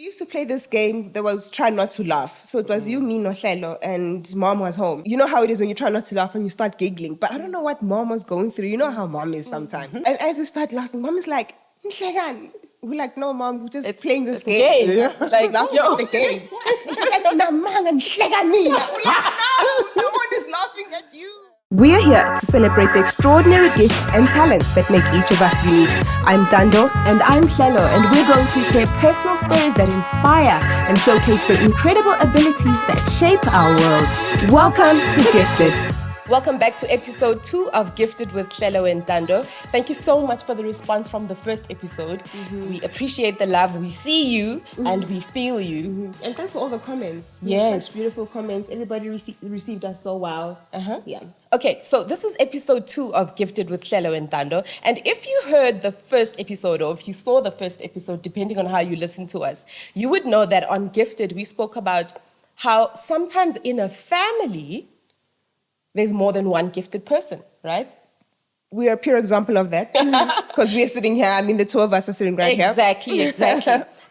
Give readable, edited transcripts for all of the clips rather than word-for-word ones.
used to play this game that was try not to laugh. So it was you, me, Hlelo, and mom was home. You know how it is when you try not to laugh and you start giggling. But I don't know what mom was going through. You know how mom is sometimes. And as we start laughing, mom is like, Nhlegan. We're like, no, mom, we're just playing this game. Yeah. Like, laughing at the game. And she's like, Namang and Nhlegan me. We're like, no one is laughing at you. We're here to celebrate the extraordinary gifts and talents that make each of us unique. I'm Ntando. And I'm Hlelo, and we're going to share personal stories that inspire and showcase the incredible abilities that shape our world. Welcome to Gifted. Welcome back to episode 2 of Gifted with Hlelo and Ntando. Thank you so much for the response from the first episode. We appreciate the love. We see you and we feel you. And thanks for all the comments. Yes. Such beautiful comments. Everybody received us so well. Yeah. Okay, so this is episode 2 of Gifted with Hlelo and Ntando. And if you heard the first episode, or if you saw the first episode, depending on how you listen to us, you would know that on Gifted, we spoke about how sometimes in a family, there's more than one gifted person, right? We are a pure example of that because we're sitting here. I mean, the two of us are sitting right here. Exactly.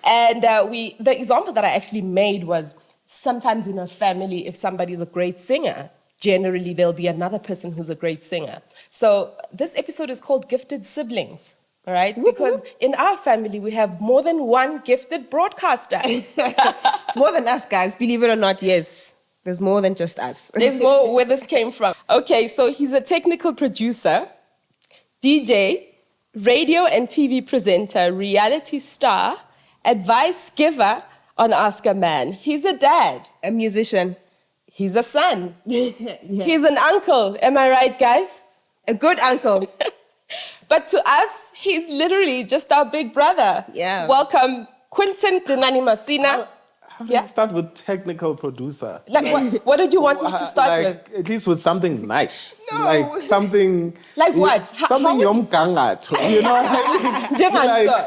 And the example that I actually made was sometimes in a family, if somebody's a great singer, generally there'll be another person who's a great singer. So this episode is called Gifted Siblings, all right? Because in our family, we have more than one gifted broadcaster. It's more than us, guys. Believe it or not, yes. There's more than just us. There's more where this came from. Okay, so he's a technical producer, DJ, radio and TV presenter, reality star, advice giver on Ask a Man. He's a dad. A musician. He's a son. He's an uncle. Am I right, guys? A good uncle. But to us, he's literally just our big brother. Yeah. Welcome, Quinton Kunani Masina. How do you start with technical producer? Like, what did you want me to start with? At least with something nice. No. Like something... Like what? Something yomgangatho, you know what I mean?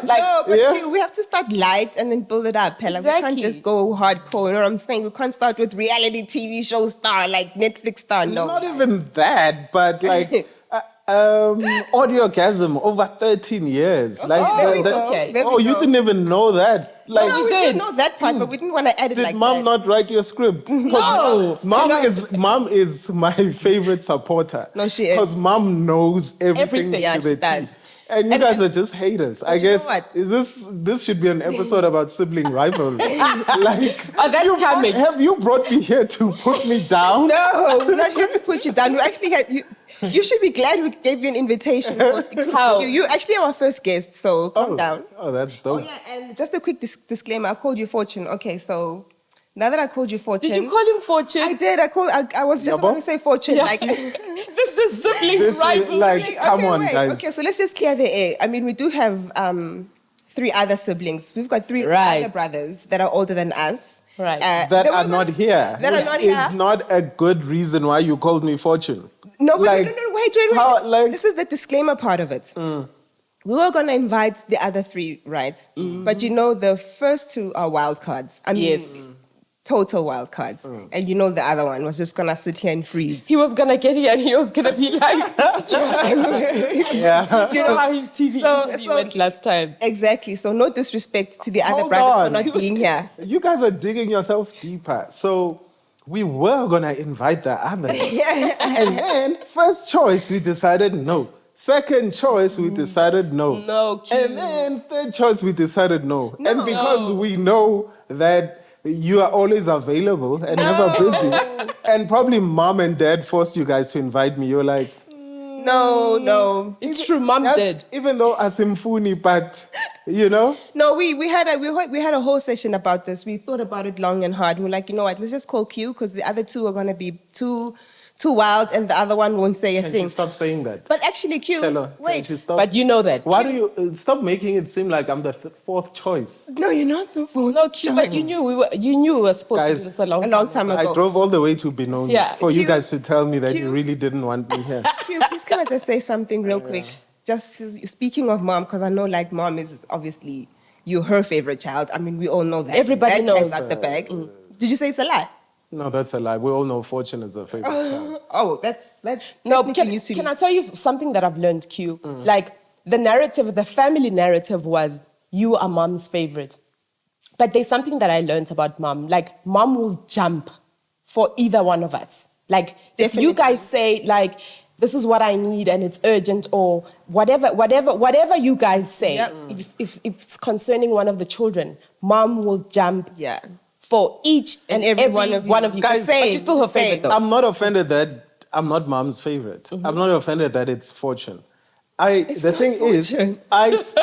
No, but we have to start light and then build it up. Like, we can't just go hardcore, you know what I'm saying? We can't start with reality TV show star, like Netflix star, no. Not even that, but like... Audiogasm over 13 years. Like there we go. There we you go. didn't even know that. Like No, we didn't know that part, but we didn't want to add it like Did mom that. not write your script? No. Mom is my favorite supporter. No, she is. Because mom knows everything Everything, yeah, to she the does. T. And you guys are just haters. I you know guess what? this should be an episode about sibling rivalry. Like that's coming. Have you brought me here to put me down? No, we're not here to put you down. We actually had you. You should be glad we gave you an invitation. How? You actually are our first guest, so calm down. Oh, that's dope. Oh yeah, and just a quick disclaimer. I called you Fortune. Okay, so now that I called you Fortune, Did you call him Fortune? I did. I was just about to say Fortune. Yeah. Like This is sibling This is rivalry. like, come on, wait. guys. Okay, so let's just clear the air. I mean, we do have 3 other siblings. We've got 3 Right. other brothers that are older than us. Right. That are not here. That are not here. Is not a good reason why you called me Fortune. No, but Like, no, wait. how, like- This is the disclaimer part of it. We were going to invite the other 3, right? But you know, the first 2 are wild cards. I mean, Yes. total wild cards. And you know, the other one was just going to sit here and freeze. He was going to get here and he was going to be like, Yeah. you know how his TV interview so- went last time. Exactly. So no disrespect to the other Hold brothers on. for not being here. You guys are digging yourself deeper. So we were gonna invite the others. And then first choice we decided no. Second choice we decided no. No, Q. And then third choice we decided no. And because we know that you are always available and never busy, and probably mom and dad forced you guys to invite me, you're like, No. It's true, mom yes, did. even though asimfuni, but you know. No, we had a whole session about this. We thought about it long and hard. We're like, you know what? Let's just call Q because the other 2 are gonna be too wild, and the other one won't say a Can thing. you stop saying that? But actually, Q. Hlelo, Wait. can you stop? But you know that. Why do you stop making it seem like I'm the 4th choice? No, you're not the fourth. No, Q, but you knew we were supposed to Guys, do this a long time ago. I drove all the way to Benoni for you Q- guys to tell me that Q- you really didn't want me here. Q, please can I just say something real quick? Just speaking of mom, because I know like mom is obviously you're her favorite child. I mean, we all know that. Everybody That knows. cat's out the bag. Did you say it's a lie? No, that's a lie. We all know Fortune is a favorite child. Oh, that's No, technically used to can be. I tell you something that I've learned, Q? Like, the family narrative was, you are mom's favorite. But there's something that I learned about mom. Like, mom will jump for either one of us. Like, if you guys say, like, this is what I need and it's urgent, or whatever you guys say, if it's concerning one of the children, mom will jump for each and every one of you. Guys, but you're still her favorite, though. I'm not offended that I'm not mom's favorite. Mm-hmm. I'm not offended that it's Fortune. The thing is,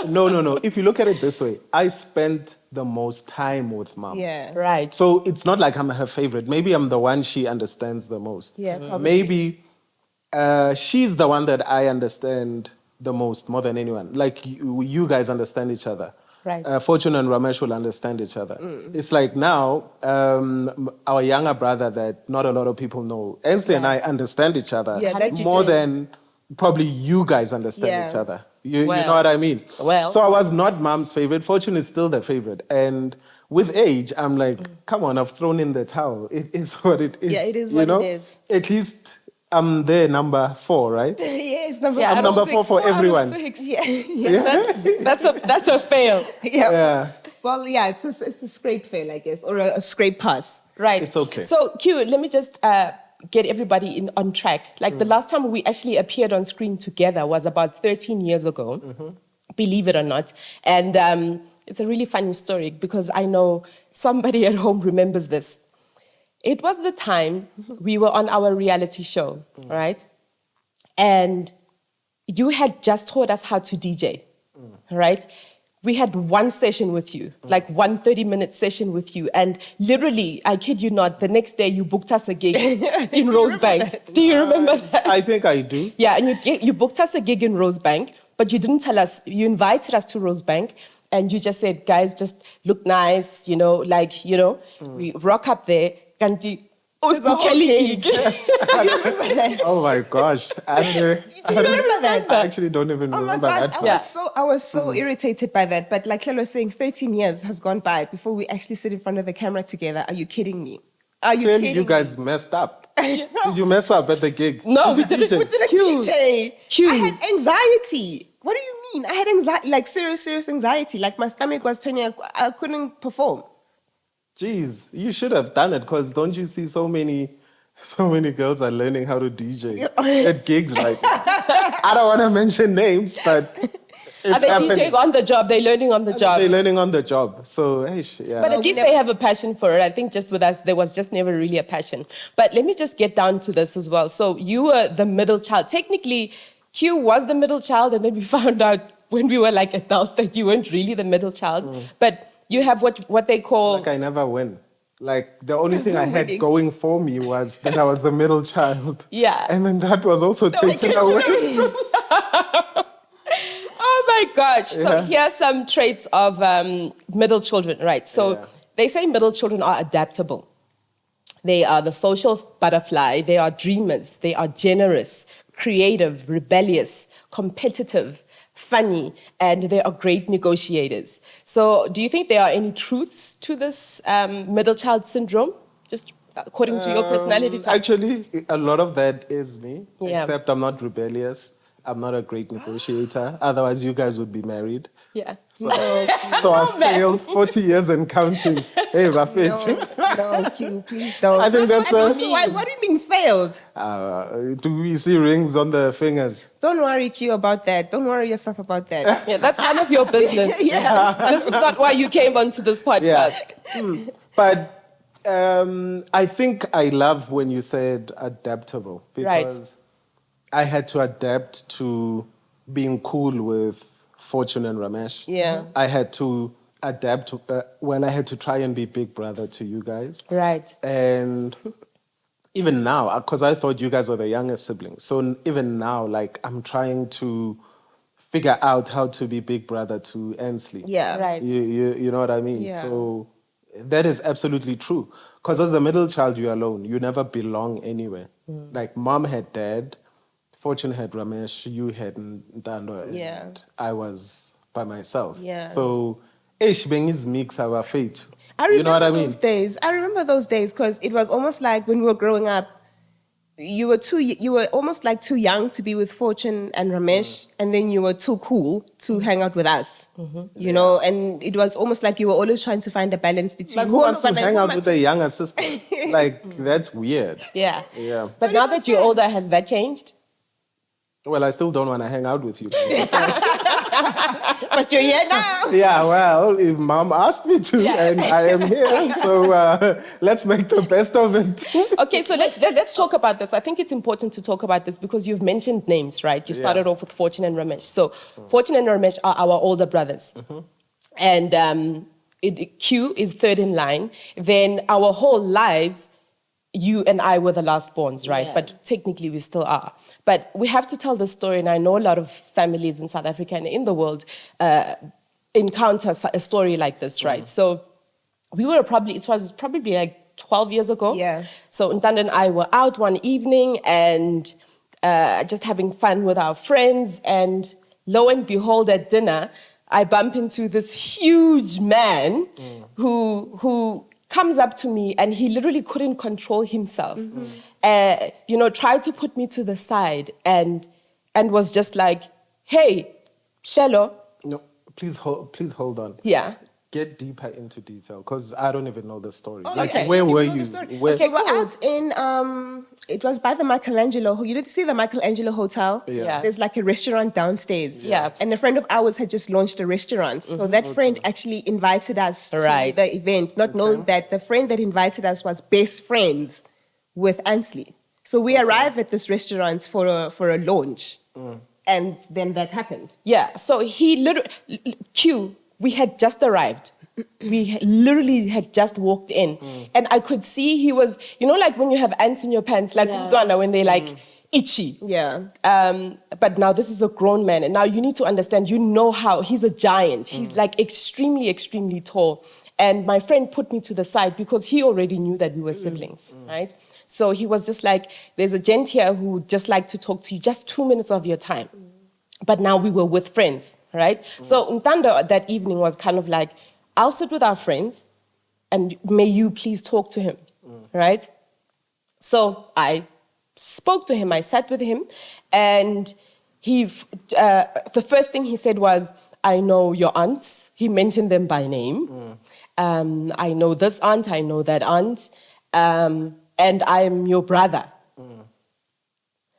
no. If you look at it this way, I spent the most time with mom. Yeah. Right. So it's not like I'm her favorite. Maybe I'm the one she understands the most. Yeah, probably. Maybe she's the one that I understand the most, more than anyone. Like you guys understand each other. Right. Fortune and Ramesh will understand each other. It's like now, our younger brother that not a lot of people know, Ainsley and I understand each other more than probably you guys understand each other. You know what I mean? Well. So I was not mom's favorite. Fortune is still the favorite. And with age, I'm like, come on, I've thrown in the towel. It is what it is. Yeah, it is what it is. At least I'm there number 4, right? Yes, number Yeah, four. out of number 4 six, for out of everyone. six. That's a fail. Yeah. Well, yeah, it's a scrape fail, I guess, or a scrape pass. Right. It's okay. So, Q, let me just get everybody on track. Like, the last time we actually appeared on screen together was about 13 years ago, believe it or not. And it's a really funny story because I know somebody at home remembers this. It was the time we were on our reality show, right? And you had just taught us how to DJ, right? We had one session with you, like 1 30-minute session with you. And literally, I kid you not, the next day you booked us a gig in Rosebank. Do you remember that? I think I do. Yeah, and you booked us a gig in Rosebank, but you didn't tell us. You invited us to Rosebank, and you just said, guys, just look nice, we rock up there. Kanti, Kelly gig. Oh my gosh. Do you remember that? I actually don't even Oh my remember gosh, that. I was so irritated by that. But like Hlelo was saying, 13 years has gone by before we actually sit in front of the camera together. Are you kidding me? Are you Clearly, kidding you guys messed up. Did you mess up at the gig? No, we At the didn't. DJ? We didn't Huge. DJ. Huge. I had anxiety. What do you mean? I had anxiety, like serious anxiety. Like my stomach was turning, I couldn't perform. Jeez, you should have done it because don't you see so many girls are learning how to DJ at gigs right now. I don't want to mention names, but Are they DJing on the job? They're learning on the job. They're learning on the job. So, yeah. But at least they have a passion for it. I think just with us, there was just never really a passion. But let me just get down to this as well. So you were the middle child. Technically, Q was the middle child, and then we found out when we were like adults that you weren't really the middle child. But you have what they call... Like I never win. Like the only thing I had going for me was that I was the middle child. Yeah. And then that was also taken away. Oh my gosh. So here's some traits of middle children, right? So they say middle children are adaptable. They are the social butterfly. They are dreamers. They are generous, creative, rebellious, competitive, funny, and they are great negotiators. So do you think there are any truths to this middle child syndrome, just according to your personality type? Actually, a lot of that is me, Yeah. except I'm not rebellious. I'm not a great negotiator. Otherwise, you guys would be married. Yeah. So I failed 40 years and counting. Hey, Rafet. No, Q, please don't. I think that's What do you mean failed? do we see rings on the fingers? Don't worry, Q, about that. Don't worry yourself about that. Yeah, that's none of your business. This is not why you came onto this podcast. But I think I love when you said adaptable because I had to adapt to being cool with Fortune and Ramesh. Yeah. I had to adapt. I had to try and be big brother to you guys. Right. And even now, because I thought you guys were the youngest siblings. So even now, like I'm trying to figure out how to be big brother to Ainsley. Yeah. Right. You know what I mean? Yeah. So that is absolutely true. Because as a middle child, you're alone. You never belong anywhere. Like mom had dad, Fortune had Ramesh, you had Ntando, and I was by myself. Yeah. So, being is mix our fate. I remember You know what I mean? those days. I remember those days because it was almost like when we were growing up, you were almost like too young to be with Fortune and Ramesh, and then you were too cool to hang out with us. You know, and it was almost like you were always trying to find a balance between Like, who wants to hang out with a younger sister? Like, that's weird. Yeah. Yeah. But now that you're older, has that changed? Well, I still don't want to hang out with you. But you're here now. Yeah, well, if mom asked me to, and I am here, so let's make the best of it. Okay, so let's talk about this. I think it's important to talk about this because you've mentioned names, right? You started off with Fortune and Ramesh. So Fortune and Ramesh are our older brothers. And Q is third in line. Then our whole lives, you and I were the last borns, right? Yeah. But technically we still are. But we have to tell the story, and I know a lot of families in South Africa and in the world encounter a story like this, right? So it was probably like 12 years ago. Yeah. So Ntando and I were out one evening and just having fun with our friends, and lo and behold, at dinner, I bump into this huge man who comes up to me, and he literally couldn't control himself. Tried to put me to the side and was just like, "Hey, Hlelo." No, please hold on. Yeah. Get deeper into detail, because I don't even know the story. Oh, like, okay. where were know the you? story. Where? Okay, we were out in, it was by the Michelangelo. You did see the Michelangelo Hotel? Yeah. There's like a restaurant downstairs. Yeah. And a friend of ours had just launched a restaurant. So that friend actually invited us to Right. the event, not knowing that the friend that invited us was best friends with Ansley. So we arrived at this restaurant for a launch. And then that happened. Yeah, so we had just arrived. We literally had just walked in. And I could see he was, like when you have ants in your pants, like when they're like itchy. Yeah. But now this is a grown man. And now you need to understand, how he's a giant. He's like extremely, extremely tall. And my friend put me to the side because he already knew that we were siblings, right? So he was just like, there's a gent here who would just like to talk to you, just 2 minutes of your time. But now we were with friends, right? So Ntando that evening was kind of like, I'll sit with our friends and may you please talk to him, right? So I spoke to him, I sat with him, and the first thing he said was, I know your aunts. He mentioned them by name. I know this aunt, I know that aunt, and I'm your brother.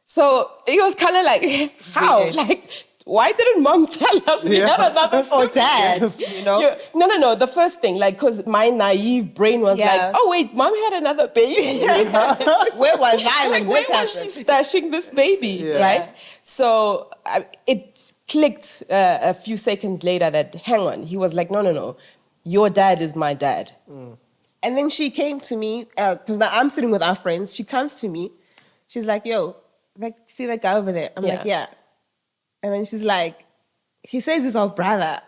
So it was kind of like, how? Weird. Like, why didn't mom tell us we had another Or sibling? dad, No. The first thing, like, because my naive brain was like, oh, wait, mom had another baby. Where was I when Where this was she happened? stashing this baby, right? So it clicked a few seconds later that, hang on, he was like, no, your dad is my dad. And then she came to me, because now I'm sitting with our friends. She comes to me. She's like, yo, like, see that guy over there? I'm like, yeah. And then she's like, he says he's our brother.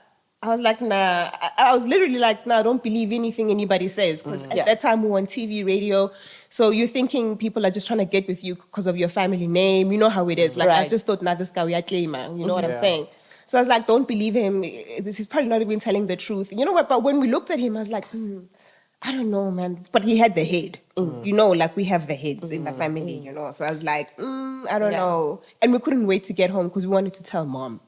I was like, nah. I was literally like, nah, don't believe anything anybody says. Because at that time we were on TV, radio. So you're thinking people are just trying to get with you because of your family name. You know how it is. Like, I just thought, nah, this guy, we are claiming. You know what I'm saying? So I was like, don't believe him. He's probably not even telling the truth. You know what? But when we looked at him, I was like, I don't know, man. But he had the head. Like we have the heads in the family, So I was like, I don't know. And we couldn't wait to get home because we wanted to tell mom.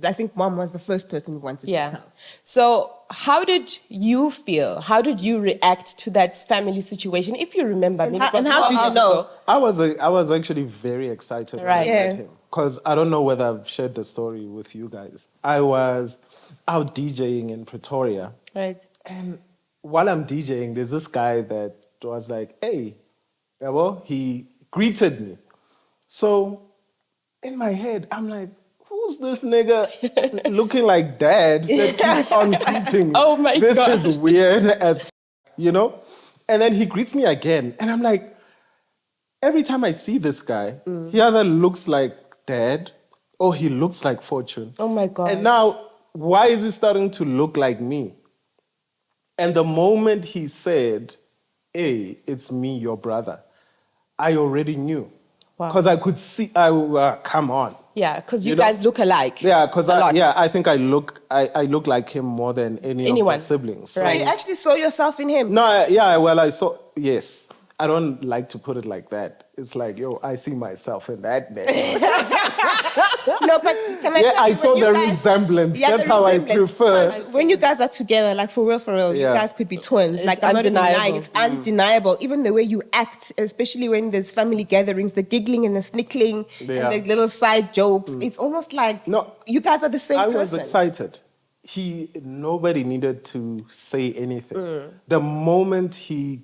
I think mom was the first person we wanted to tell. So how did you feel? How did you react to that family situation? If you remember. And how did you know? I was actually very excited when I met him. Because I don't know whether I've shared the story with you guys. I was out DJing in Pretoria. Right. And while I'm DJing, there's this guy that was like, hey, he greeted me. So in my head, I'm like, who's this nigga looking like dad that keeps on greeting me? Oh my God. This is weird as And then he greets me again. And I'm like, every time I see this guy, he either looks like dad or he looks like Fortune. Oh my God. And now, why is he starting to look like me? And the moment he said, hey, it's me, your brother, I already knew. Because I could see, come on. Yeah, because you guys look alike. Yeah, because I think I look like him more than anyone of my siblings. So you actually saw yourself in him? No, I saw, yes. I don't like to put it like that. It's like, yo, I see myself in that man. No, but can I Yeah, tell I you, saw when you the guys- resemblance. Yeah, That's the how I resemblance. prefer. 'Cause when you guys are together, like for real, you Yeah. guys could be twins. It's Like I'm not even lying. undeniable. It's undeniable. Even the way you act, especially when there's family gatherings, the giggling and the snickling Yeah. and the little side jokes. It's almost like No, you guys are the same I person. was excited. Nobody needed to say anything. The moment he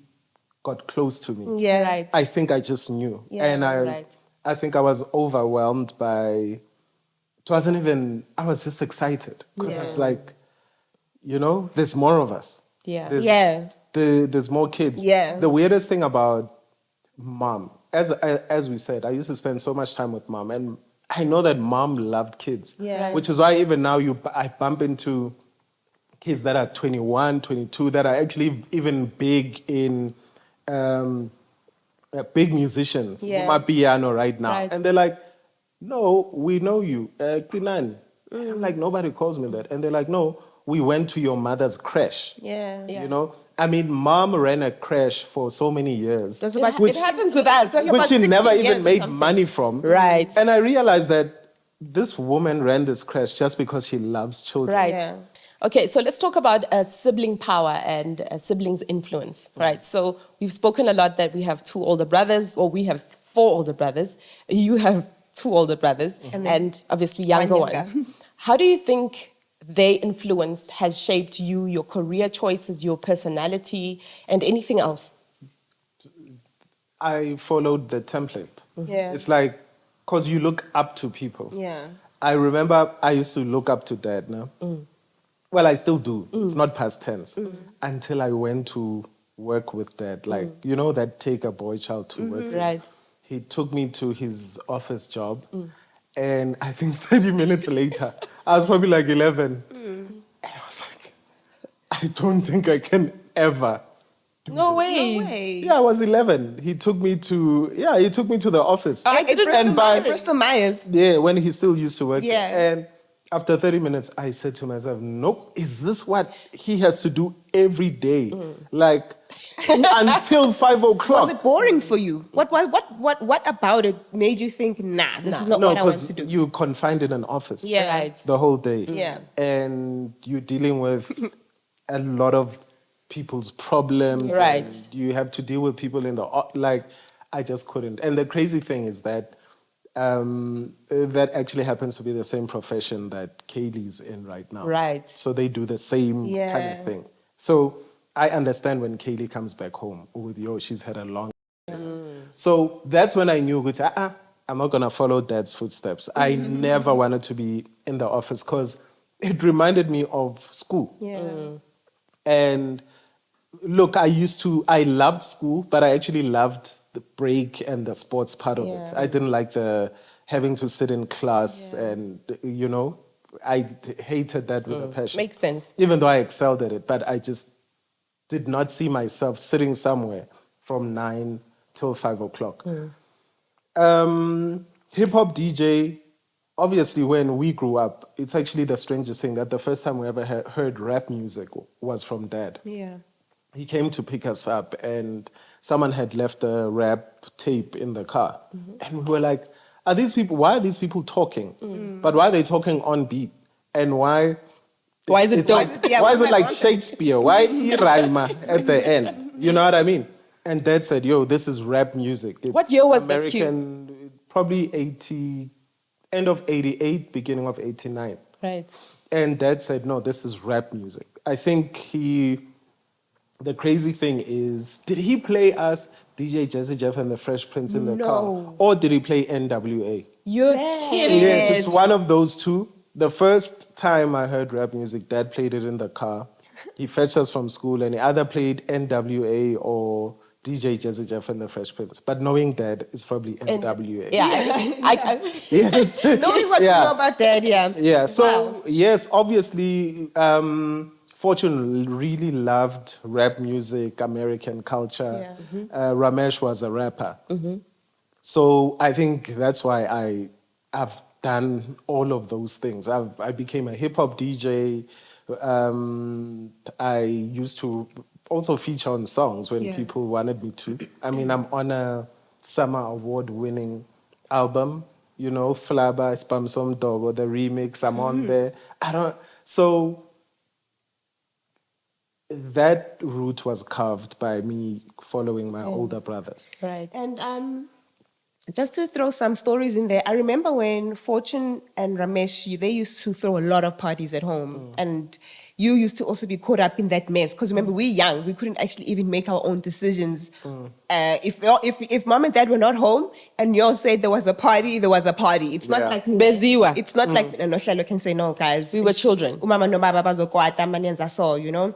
got close to me, Yeah. Right. I think I just knew. Yeah, And right. I think I was overwhelmed by, it wasn't even, I was just excited. Because it's like, there's more of us. Yeah. There's, Yeah. there's more kids. Yeah. The weirdest thing about mom, as we said, I used to spend so much time with mom, and I know that mom loved kids. Yeah. Right. Which is why even now I bump into kids that are 21, 22, that are actually even big in big musicians, Yeah. my piano right now. Right. And they're like, no, we know you, Kinan. I'm like, nobody calls me that. And they're like, no, we went to your mother's crash. Yeah. Yeah. I mean, mom ran a crash for so many years, That's about It happens with us. That's which about she 16 never years even or made something. money from. Right. And I realized that this woman ran this crash just because she loves children. Right. Yeah. Okay, so let's talk about sibling power and siblings' influence, right? So we've spoken a lot that we have two older brothers, or we have four older brothers. You have two older brothers, and obviously younger one ones. younger. How do you think they influenced, has shaped you, your career choices, your personality, and anything else? I followed the template. Yeah. It's like, because you look up to people. Yeah. I remember I used to look up to dad now. Well, I still do. It's not past tense. Until I went to work with dad. Like, that take a boy child to work. with. Right. He took me to his office job. And I think 30 minutes later, I was probably like 11. And I was like, I don't think I can ever. No way. Yeah, I was 11. He took me to the office. I didn't Bristol, by- Bristol Myers. Yeah, when he still used to work there. Yeah. And after 30 minutes, I said to myself, nope, is this what he has to do every day? Like, until 5 o'clock. Was it boring for you? What about it made you think, nah, this is not No, what I want because to do? you're confined in an office Yeah. Right. the whole day. Yeah. And you're dealing with a lot of people's problems. Right. And you have to deal with people in I just couldn't. And the crazy thing is that that actually happens to be the same profession that Kaylee's in right now. Right. So they do the same kind Yeah. of thing. So I understand when Kaylee comes back home with she's had a long. So that's when I knew, I'm not gonna follow dad's footsteps. I never wanted to be in the office because it reminded me of school. Yeah. And look, I loved school, but I actually loved the break and the sports part of it. Yeah. I didn't like the having to sit in class and, I hated that with a passion. Makes sense. Even though I excelled at it, but I just did not see myself sitting somewhere from 9 till 5 o'clock. Hip hop DJ, obviously, when we grew up, it's actually the strangest thing that the first time we ever heard rap music was from dad. Yeah. He came to pick us up, and someone had left a rap tape in the car. And we were like, why are these people talking? But why are they talking on beat? And why Why is it dope? why is it like Shakespeare? Why Irama at the end? You know what I mean? And dad said, yo, this is rap music. It's What year was this, Q? American, probably end of 88, beginning of 89. Right. And dad said, no, this is rap music. I think the crazy thing is, did he play us DJ Jazzy Jeff and the Fresh Prince in the car? Or did he play NWA? You're kidding. Yes, it's one of those two. The first time I heard rap music, dad played it in the car. He fetched us from school and he either played NWA or DJ Jazzy Jeff and the Fresh Prince. But knowing dad, it's probably NWA. Yeah. I Yes. Knowing what you know about dad, yeah. Yeah, so Wow. yes, obviously, Fortune really loved rap music, American culture. Yeah. Ramesh was a rapper. So I think that's why I've done all of those things. I became a hip hop DJ. I used to also feature on songs when Yeah. people wanted me to. I mean, I'm on a summer award-winning album, you know, Flaba, Spam Som Dogo, the remix, I'm on there. So that route was carved by me following my older brothers. Right. And just to throw some stories in there, I remember when Fortune and Ramesh, they used to throw a lot of parties at home. And you used to also be caught up in that mess. Because remember, we're young. We couldn't actually even make our own decisions. If mom and dad were not home and you all said there was a party, there was a party. It's not Yeah. like... Beziwa. It's not like Noshelo can say, no, guys. We were children. Umama no baba bazokwata, manenza so, you know.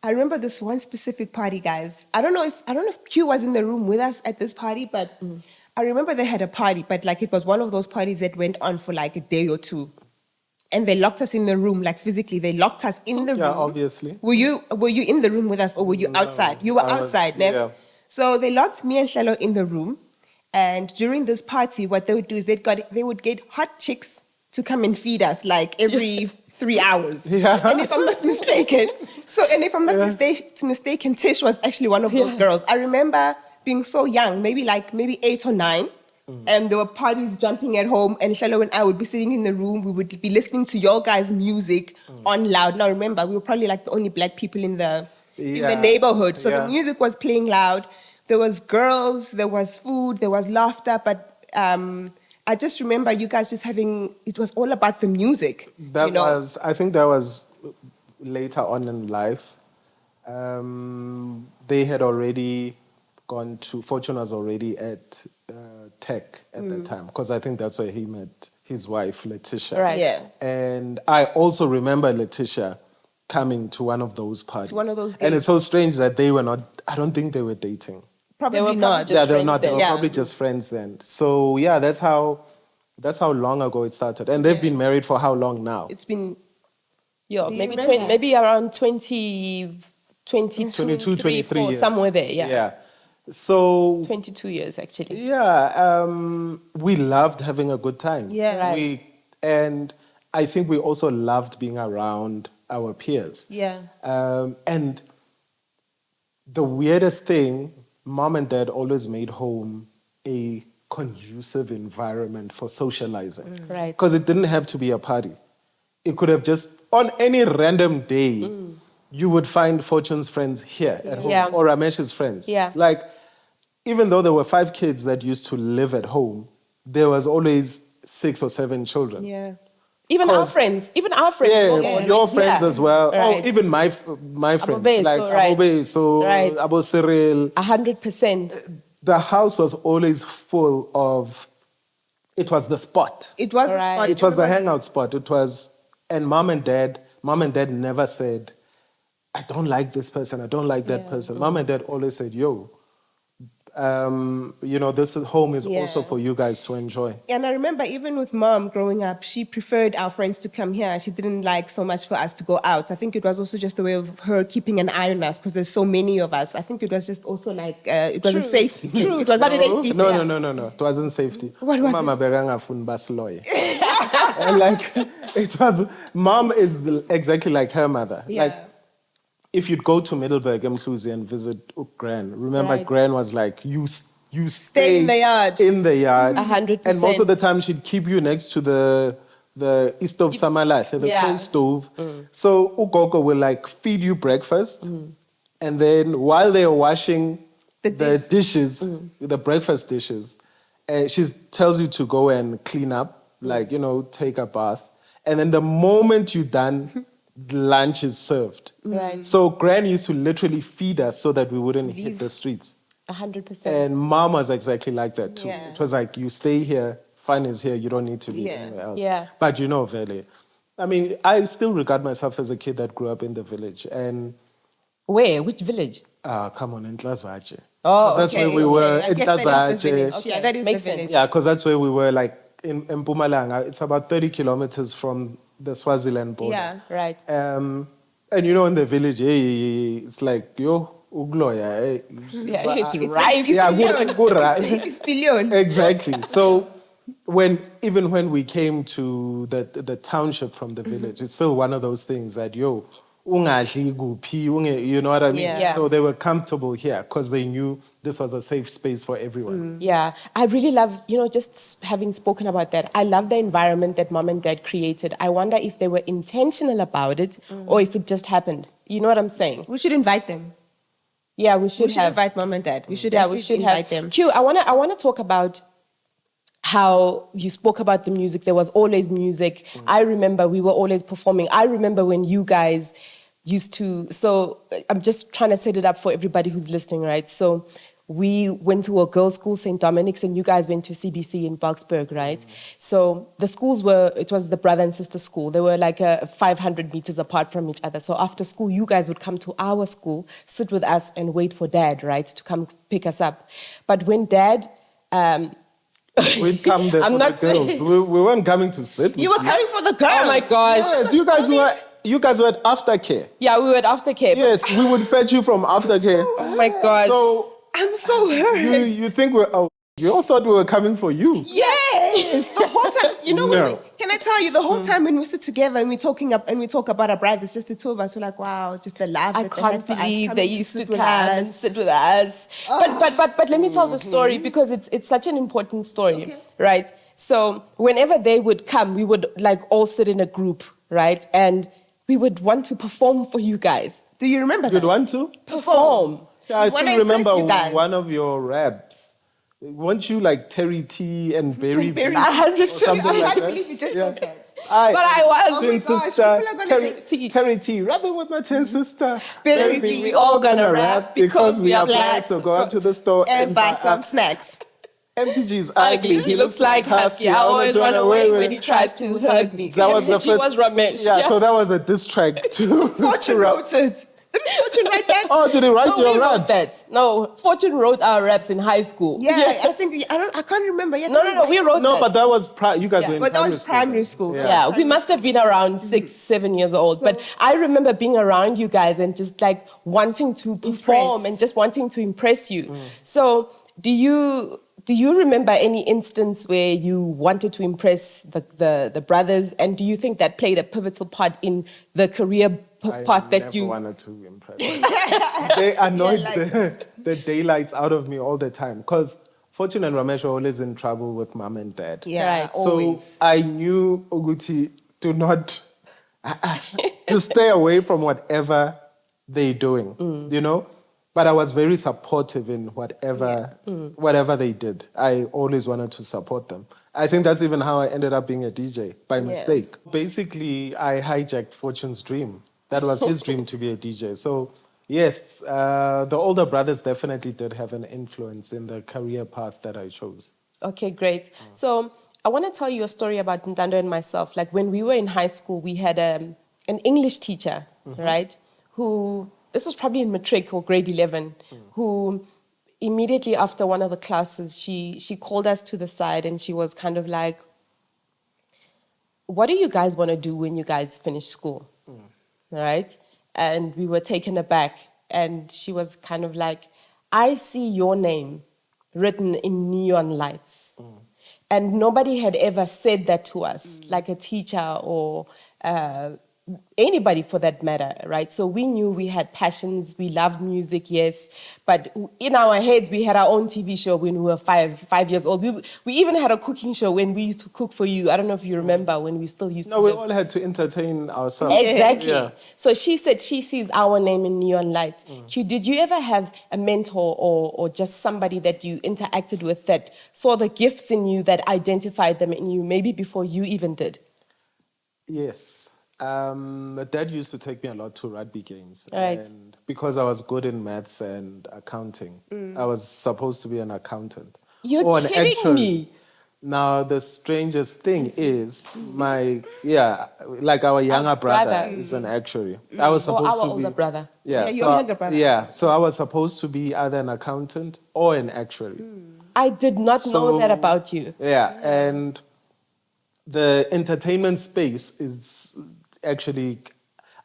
I remember this one specific party, guys. I don't know if Q was in the room with us at this party, but I remember they had a party, but like it was one of those parties that went on for like a day or two. And they locked us in the room, like physically, they locked us in the room. Yeah, obviously. Were you in the room with us or were you outside? You were I was- outside, Neb. yeah. So they locked me and Hlelo in the room. And during this party, what they would do is they would get hot chicks to come and feed us like every 3 hours. Yeah. And if I'm not mistaken, mistaken, Tish was actually one of those girls. I remember being so young, maybe 8 or 9. And there were parties jumping at home, and Hlelo and I would be sitting in the room. We would be listening to your guys' music on loud. Now remember, we were probably like the only black people in the neighborhood, so the music was playing loud. There was girls, there was food, there was laughter, but I just remember you guys just having. It was all about the music. I think that was later on in life. They had already gone to, Fortune was already at Tech at that time, because I think that's where he met his wife, Letitia. Right. Yeah. And I also remember Letitia coming to one of those parties. one of those And days. it's so strange that they were not, I don't think they were dating. Probably They were not. probably Yeah, just they were friends not. They then. were Yeah. probably just friends then. So yeah, that's how long ago it started. And they've been married for how long now? It's been. Yeah, Do you maybe remember? maybe around 22, 22, 23 4, years. somewhere there. Yeah. Yeah. So 22 years actually. yeah, we loved having a good time. Yeah. Right. And I think we also loved being around our peers. Yeah. And the weirdest thing, mom and dad always made home a conducive environment for socializing. Right. Because it didn't have to be a party. It could have just, on any random day, you would find Fortune's friends here at home, Yeah. or Ramesh's friends. Yeah. Like, even though there were 5 kids that used to live at home, there was always 6 or 7 children. Yeah. Even our 'Cause- friends. Yeah, were always your friends here. as well. Right. Oh, even my friends, Beso, like right. Abo Beso, Right. Abo Cyril. 100%. The house was always full of. It was the spot. It was the Right. spot. It was the hangout spot. It was, and mom and dad never said, I don't like this person, I don't like that person. Mom and dad always said, yo, this home is also Yeah. for you guys to enjoy. And I remember even with mom growing up, she preferred our friends to come here. She didn't like so much for us to go out. I think it was also just a way of her keeping an eye on us because there's so many of us. I think it was just also like, it was a safety thing. It was a safety thing. No. It wasn't safety. What was Mama berangafuni basiloye. And like, it was, mom is exactly like her mother. Yeah. Like, if you'd go to Middleburg, Mhluzi, and visit Gran, remember Right. Gran was like, you stay in the yard. In the yard. 100%. And most of the time she'd keep you next to the East of Samalahle, the Yeah. coal stove. So Ugogo will like feed you breakfast. And then while they're washing the dishes, the breakfast dishes, she tells you to go and clean up, like, take a bath. And then the moment you're done, lunch is served. Right. So Gran used to literally feed us so that we wouldn't hit the streets. 100%. And mom was exactly like that too. Yeah. It was like, you stay here, fun is here, you don't need to be Yeah. anywhere else. Yeah. But Vele, I mean, I still regard myself as a kid that grew up in the village. And Where? Which village? come on, in Tlazache. Oh, That's Okay, where we were, I in guess that is the Tlazache. village. Okay, Yeah, that is makes the sense. village. Yeah, because that's where we were, like, in Mpumalanga. It's about 30 kilometers from the Swaziland border. Yeah. Right. And in the village, it's like, ugloya. Yeah, it's rife. Yeah, Billion. good, right? It's billion. Exactly. So when we came to the township from the village, it's still one of those things that ungadli kuphi, you know what I mean? Yeah. So they were comfortable here because they knew this was a safe space for everyone. Yeah, I really love, just having spoken about that, I love the environment that mom and dad created. I wonder if they were intentional about it or if it just happened. You know what I'm saying? We should invite them. Yeah, we should We should have. invite mom and dad. We should Yeah, actually we should invite have. them. Q, I wanna talk about how you spoke about the music. There was always music. I remember we were always performing. I remember when you guys used to. So I'm just trying to set it up for everybody who's listening, right? So we went to a girls' school, St. Dominic's, and you guys went to CBC in Boksburg, right? So the schools it was the brother and sister school. They were like 500 meters apart from each other. So after school, you guys would come to our school, sit with us, and wait for dad, right, to come pick us up. But when dad, We'd come there I'm for not the girls. We weren't coming to sit. You with were coming for the girls. oh my gosh. Yes, you guys were at aftercare. Yeah, we were at aftercare. Yes, we would fetch you from aftercare. Oh my gosh. So I'm so hurt. you think you all thought we were coming for you? Yes, the whole time. You know, No. can I tell you, the whole time when we sit together and we talk about our brothers, just the two of us, we're like, wow, just the love. I that can't they had for us, believe coming they to used to sit come with and us. sit with us. But let me tell the story because it's such an important story, right? So whenever they would come, we would like all sit in a group, right? And we would want to perform for you guys. Do you remember You'd that? want to? Perform. Yeah, I When still I remember impress you guys. one of your raps. Weren't you like Terry T and Berry B? Berry- 100%. something I like can't that. believe you just Yeah. said that. But I was. Twin Oh my gosh, sister, people are gonna Terry, take- Terry T, rapping with my twin sister. Berry B, B, we all gonna rap because we are black. black. So go out to the store And buy buy some snacks. MTG's Ugly. ugly. He looks like Husky. I always run away when he tries to hug me. That was the She first. was Ramesh. Yeah, so that was a diss track to Fortune rap. wrote it. Didn't Fortune write that? Oh, did he write No, your we wrote rap? that. No, Fortune wrote our raps in high school. Yeah, I think I can't remember. Yeah, No, we wrote No, that. but that was you guys Yeah, were in but that was primary then. school. Yeah. Yeah, we must have been around 6, 7 years old. But I remember being around you guys and just like wanting to perform and just wanting to impress you. So do you remember any instance where you wanted to impress the brothers? And do you think that played a pivotal part in the career part that never you... wanted to impress them. They annoyed the daylights out of me all the time because Fortune and Ramesh were always in trouble with mom and dad. Yeah, Right. always. So I knew Uguti to not to stay away from whatever they're doing, you know. But I was very supportive in whatever they did. I always wanted to support them. I think that's even how I ended up being a DJ by mistake. Basically, I hijacked Fortune's dream. That was his dream to be a DJ. So yes, the older brothers definitely did have an influence in the career path that I chose. Okay, great. So I want to tell you a story about Ntando and myself. Like when we were in high school, we had an English teacher, right? Who, this was probably in matric or grade 11, who immediately after one of the classes, she called us to the side and she was kind of like, what do you guys want to do when you guys finish school? Right? And we were taken aback. And she was kind of like, I see your name written in neon lights. And nobody had ever said that to us, like a teacher or anybody for that matter, right? So we knew we had passions, we loved music, yes, but in our heads we had our own TV show when we were five years old. We even had a cooking show when we used to cook for you. I don't know if you remember when we still used to. No, we live. all had to entertain ourselves. Exactly. Yeah. So she said she sees our name in neon lights. Q, did you ever have a mentor or just somebody that you interacted with that saw the gifts in you, that identified them in you, maybe before you even did? Yes. My dad used to take me a lot to rugby games. Right. And because I was good in maths and accounting, I was supposed to be an accountant. You're Or an kidding actuary. me. Now, the strangest thing is like our younger brother brother. is an actuary. I was Or supposed our to older be, brother. Yeah, your younger brother. Yeah, so I was supposed to be either an accountant or an actuary. I did not know So- that about you. Yeah, and the entertainment space is actually,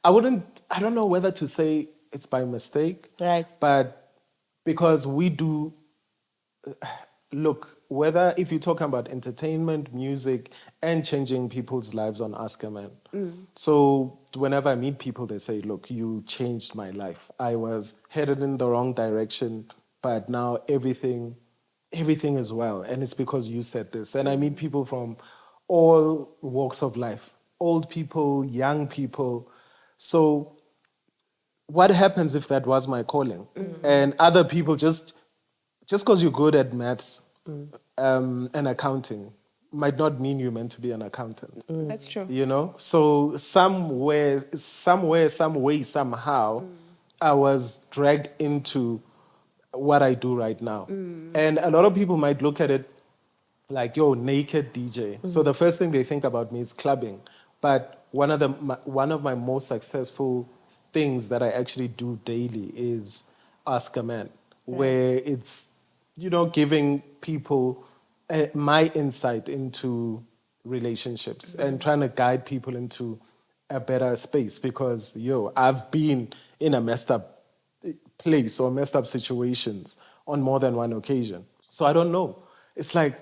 I don't know whether to say it's by mistake, Right. but because we do, look, whether if you're talking about entertainment, music, and changing people's lives on Ask a Man. So whenever I meet people, they say, look, you changed my life. I was headed in the wrong direction, but now everything is well. And it's because you said this. And I meet people from all walks of life, old people, young people. So what happens if that was my calling? And other people just because you're good at maths and accounting might not mean you're meant to be an accountant. That's true. You know? So somewhere, some way, somehow, I was dragged into what I do right now. And a lot of people might look at it like, yo, naked DJ. So the first thing they think about me is clubbing. But one of my most successful things that I actually do daily is Ask a Man, where it's, giving people my insight into relationships and trying to guide people into a better space because, I've been in a messed up place or messed up situations on more than one occasion. So I don't know. It's like,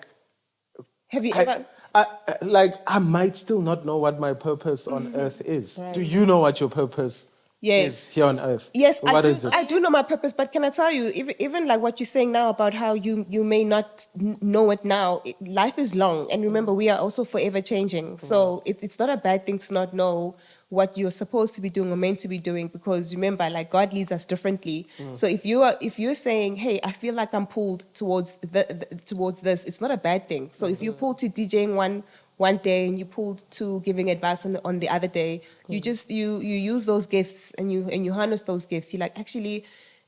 Have you ever? I might still not know what my purpose on earth is. Do you know what your purpose is here on earth? Yes, What is it? I do know my purpose, but can I tell you, even like what you're saying now about how you may not know it now, life is long. And remember, we are also forever changing. So it's not a bad thing to not know what you're supposed to be doing or meant to be doing, because remember, like, God leads us differently. So if you're saying, hey, I feel like I'm pulled towards towards this, it's not a bad thing. So if you're pulled to DJing one day and you pulled to giving advice on the other day, you just you use those gifts and you harness those gifts. You're like, actually,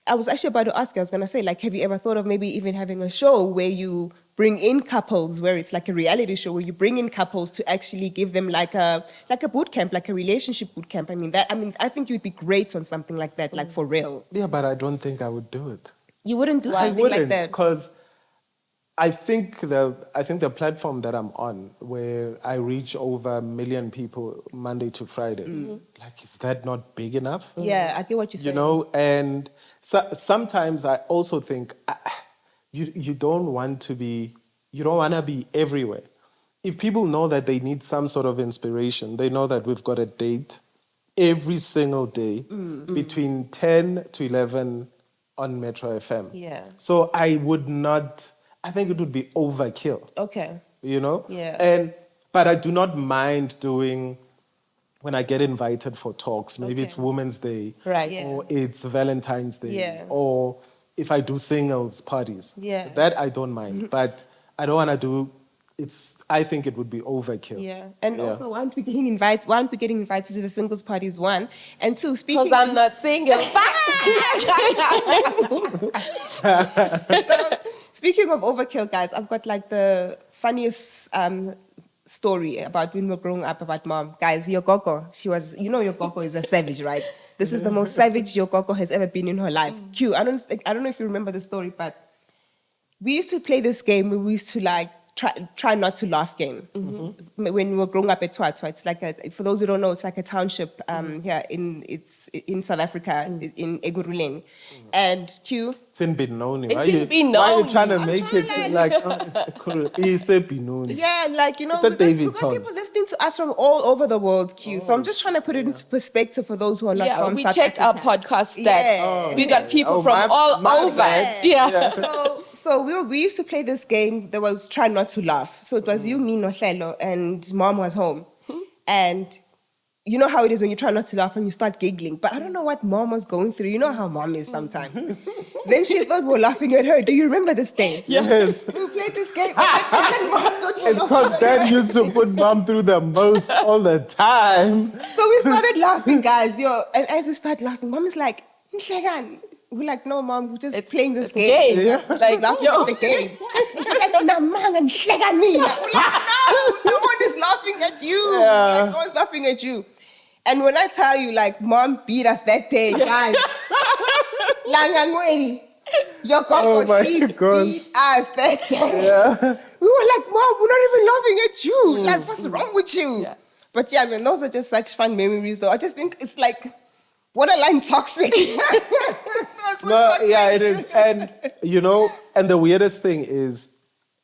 I was actually about to ask you, I was gonna say, like, have you ever thought of maybe even having a show where you bring in couples, where it's like a reality show where you bring in couples to actually give them like a boot camp, like a relationship boot camp? I think you'd be great on something like that, like for real. Yeah, but I don't think I would do it. You wouldn't do something like that? Because I think the platform that I'm on, where I reach over 1 million people Monday to Friday, like, is that not big enough? Yeah, I get what you're saying. And sometimes I also think you don't want to be everywhere. If people know that they need some sort of inspiration, they know that we've got a date every single day between 10 to 11 on Metro FM. Yeah. So I think it would be overkill. Okay. Yeah. But I do not mind doing, when I get invited for talks, maybe it's Women's Day, Right. Yeah. or it's Valentine's Day, Yeah. or if I do singles parties. Yeah. That I don't mind, but I don't want to do. I think it would be overkill. Yeah, and also, why aren't we getting invited to the singles parties? One, and two, speaking. Because I'm not single. So, speaking of overkill, guys, I've got like the funniest story about when we were growing up about mom. Guys, your gogo, your gogo is a savage, right? This is the most savage your gogo has ever been in her life. Q, I don't know if you remember the story, but we used to play this game where we used to like try not to laugh game. When we were growing up at Twatwa. It's like for those who don't know, it's like a township here in South Africa, in Eguruleni. And Q. It's in Benoni. It's in Benoni. Why are you trying to make it like, it's a Benoni? Yeah, like, It's a David we've got Todd. people listening to us from all over the world, Q. So I'm just trying to put it into perspective for those who are not from we South checked Africa. our podcast stats. Yeah. We got people from my all over. bad. Yeah. So we used to play this game that was try not to laugh. So it was you, me, Hlelo, and mom was home. And you know how it is when you try not to laugh and you start giggling. But I don't know what mom was going through. You know how mom is sometimes. Then she thought we were laughing at her. Do you remember this day? Yes. So we played this game. And then mom thought we were It's because dad used to put mom through the most all the time. So we started laughing, guys. And as we start laughing, mom is like, "Nhlegan." We're like, "No, mom, we're just playing this game." Yeah. Like, laughing at the game. And she's like, "Namanga Nhlegan me." Like, we're like, no one is laughing at you. Yeah. Like, no one's laughing at you. And when I tell you, like, mom beat us that day, guys. Langangweni. Your my she God. beat us that day. Yeah. We were like, "Mom, we're not even laughing at you. Like, what's wrong with you?" Yeah. But yeah, man, those are just such fun memories, though. I just think it's like, borderline toxic. That's so No, toxic. yeah, it is. And, and the weirdest thing is,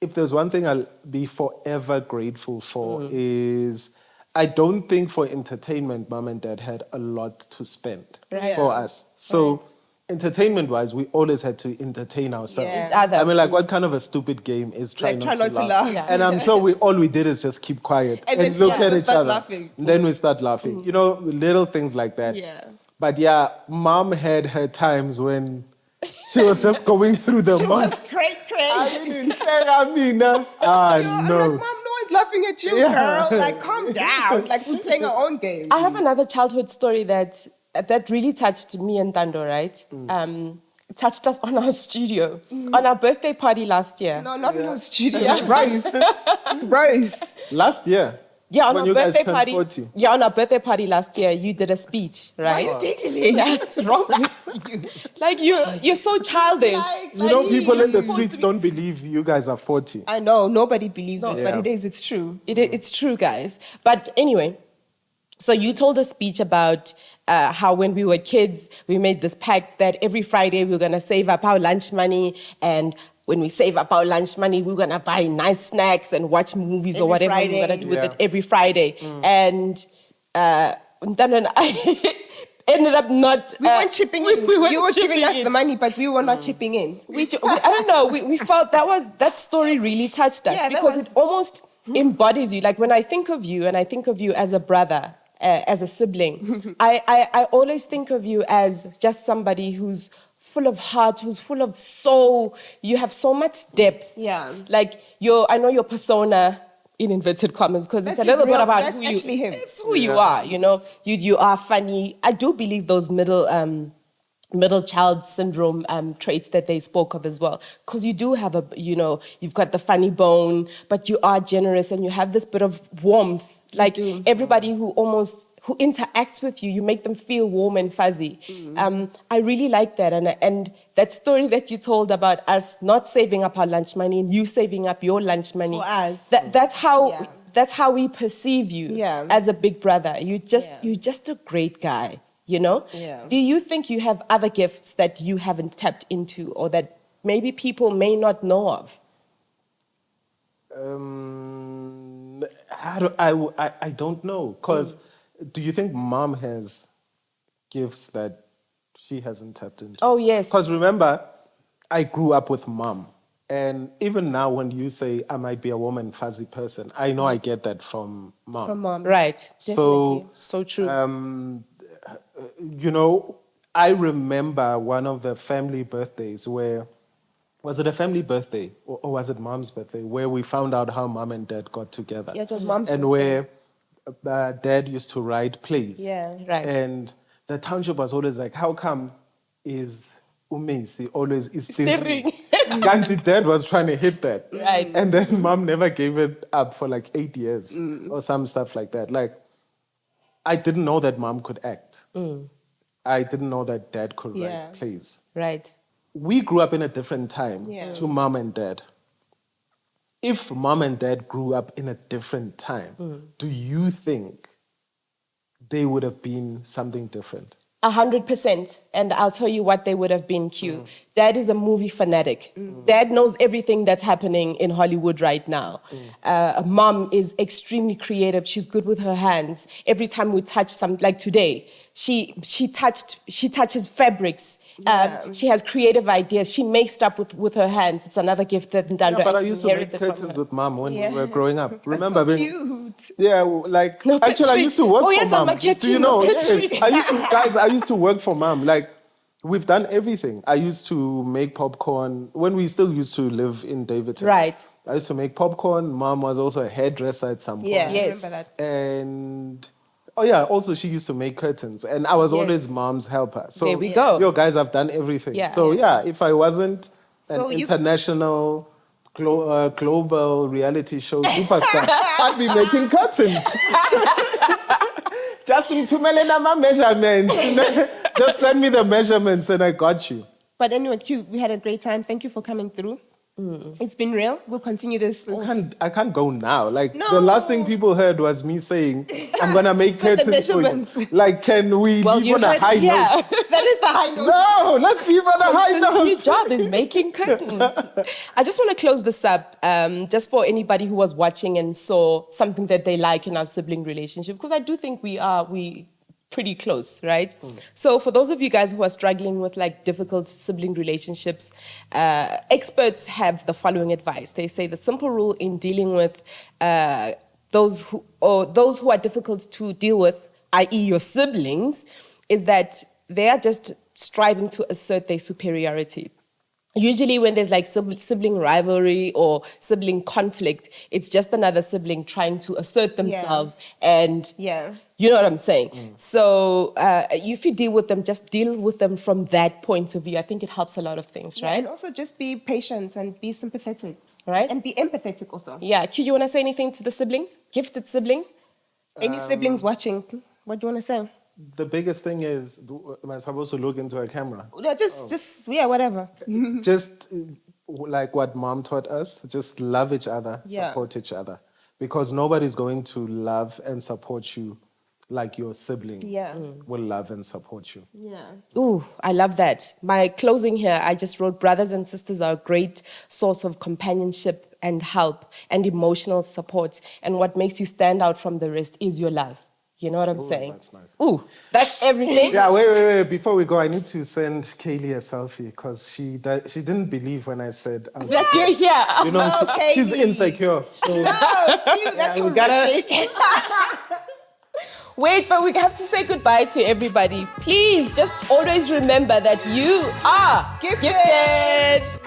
if there's one thing I'll be forever grateful for is I don't think for entertainment, mom and dad had a lot to spend for us. So entertainment-wise, we always had to entertain ourselves. Yeah. Each other. I mean, like, what kind of a stupid game is try Like, not to laugh? Yeah. And I'm sure all we did is just keep quiet And and then look at we'll each start other. laughing. And then we start laughing. You know, little things like that. Yeah. But yeah, mom had her times when she was just going through the She month. was cray. I didn't say no. I'm No. like, Mom, no one's laughing at you, girl. Like, calm down. Like, we're playing our own game. I have another childhood story that really touched me and Ntando, right? Touched us on our studio, on our birthday party last year. No, not in our studio. Rose. Last year. Yeah, on when our you guys birthday turned party. 40. Yeah, on our birthday party last year, you did a speech, right? Why are you giggling? What's wrong with you? Like you're so childish. You know, people in the supposed streets to be- don't believe you guys are 40. I know, nobody believes it, Yeah. but it is, it's true. It's true, guys. But anyway, so you told a speech about how when we were kids, we made this pact that every Friday we were going to save up our lunch money. And when we save up our lunch money, we were going to buy nice snacks and watch movies or Every whatever we were going Friday. to do with Yeah. it every Friday. And Ntando and I ended up not... We weren't chipping in. we weren't You were giving chipping us in. the money, but we were not chipping in. I don't know. We felt that story really touched us Yeah, that because was- it almost embodies you. Like when I think of you, and I think of you as a brother, as a sibling, I always think of you as just somebody who's full of heart, who's full of soul. You have so much depth. Yeah. Like I know your persona in inverted commas because it's That's a little his bit real- about that's who you. actually him. It's who you are. You know, you are funny. I do believe those middle child syndrome traits that they spoke of as well, because you do have you've got the funny bone, but you are generous and you have this bit of warmth. Like everybody who interacts with you, you make them feel warm and fuzzy. I really like that, and that story that you told about us not saving up our lunch money and you saving up your lunch money For us. That's how. Yeah. That's how we perceive you Yeah. as a big brother. You're just a great guy, you know? Yeah. Do you think you have other gifts that you haven't tapped into or that maybe people may not know of? I don't know. Because do you think mom has gifts that she hasn't tapped into? Oh, yes. Because remember, I grew up with mom. And even now, when you say I might be a woman fuzzy person, I know I get that from mom. From mom. Right. So, So true. you know, I remember one of the family birthdays where, was it a family birthday or was it mom's birthday, where we found out how mom and dad got together. Yeah, it was mom's and birthday. where dad used to write plays. Yeah. Right. And the township was always like, how come is Umesi always is Steering. Gandhi dad was trying to hit that. Right. And then mom never gave it up for like 8 years or some stuff like that. Like, I didn't know that mom could act. I didn't know that dad could Yeah. write plays. Right. We grew up in a different time Yeah. to mom and dad. If mom and dad grew up in a different time, do you think they would have been something different? 100%. And I'll tell you what they would have been, Q. Dad is a movie fanatic. Dad knows everything that's happening in Hollywood right now. Mom is extremely creative. She's good with her hands. Every time we touch like today, she touches fabrics. She has creative ideas. She makes stuff with her hands. It's another gift that Ntando Yeah, but I actually used to make inherited from curtains her. with mom when Yeah. we were growing up. Remember So being cute. Yeah, like No, actually, I Patrick. used to work Oh, for yes, mom. I'm Do you know? Patrick. Yes, I used to work for mom. Like, we've done everything. I used to make popcorn when we still used to live in Davidton. Right. I used to make popcorn. Mom was also a hairdresser at some point. Yeah, Yes. I remember that. And also she used to make curtains, and I was always mom's helper. So There we go. Yo, guys, I've done everything. Yeah. So if I wasn't So an you- international global reality show superstar, I'd be making curtains. Just ngithumelele my measurements. Just send me the measurements and I got you. But anyway, Q, we had a great time. Thank you for coming through. It's been real. We'll continue this. I can't go now. Like No. the last thing people heard was me saying, I'm gonna make Set the curtains for you. measurements. Like, can we Well, leave you on a heard, high yeah. note? That is the high note. No, let's leave on a high Since note. new job is making curtains. I just want to close this up, just for anybody who was watching and saw something that they like in our sibling relationship, because I do think we pretty close, right? So for those of you guys who are struggling with like difficult sibling relationships, experts have the following advice. They say the simple rule in dealing with those who are difficult to deal with, i.e. your siblings, is that they are just striving to assert their superiority. Usually when there's like sibling rivalry or sibling conflict, it's just another sibling trying to assert themselves and you know what I'm saying? So if you deal with them, just deal with them from that point of view. I think it helps a lot of things, right? And also just be patient and be sympathetic. Right? And be empathetic also. Yeah. Q, you want to say anything to the siblings? Gifted siblings? Any siblings watching, what do you want to say? The biggest thing is, am I supposed to look into a camera? No, just whatever. Just like what mom taught us, just love each other, Yeah. support each other. Because nobody's going to love and support you like your sibling will love and support you. Yeah. Ooh, I love that. My closing here, I just wrote, brothers and sisters are a great source of companionship and help and emotional support. And what makes you stand out from the rest is your love. You know what I'm saying? That's nice. Ooh, that's everything. Yeah, wait. Before we go, I need to send Kaylee a selfie because she didn't believe when I said That you're here. you know, Okay. she's insecure. So No, that's we gotta- Wait, but we have to say goodbye to everybody. Please, just always remember that you are Gifted. gifted.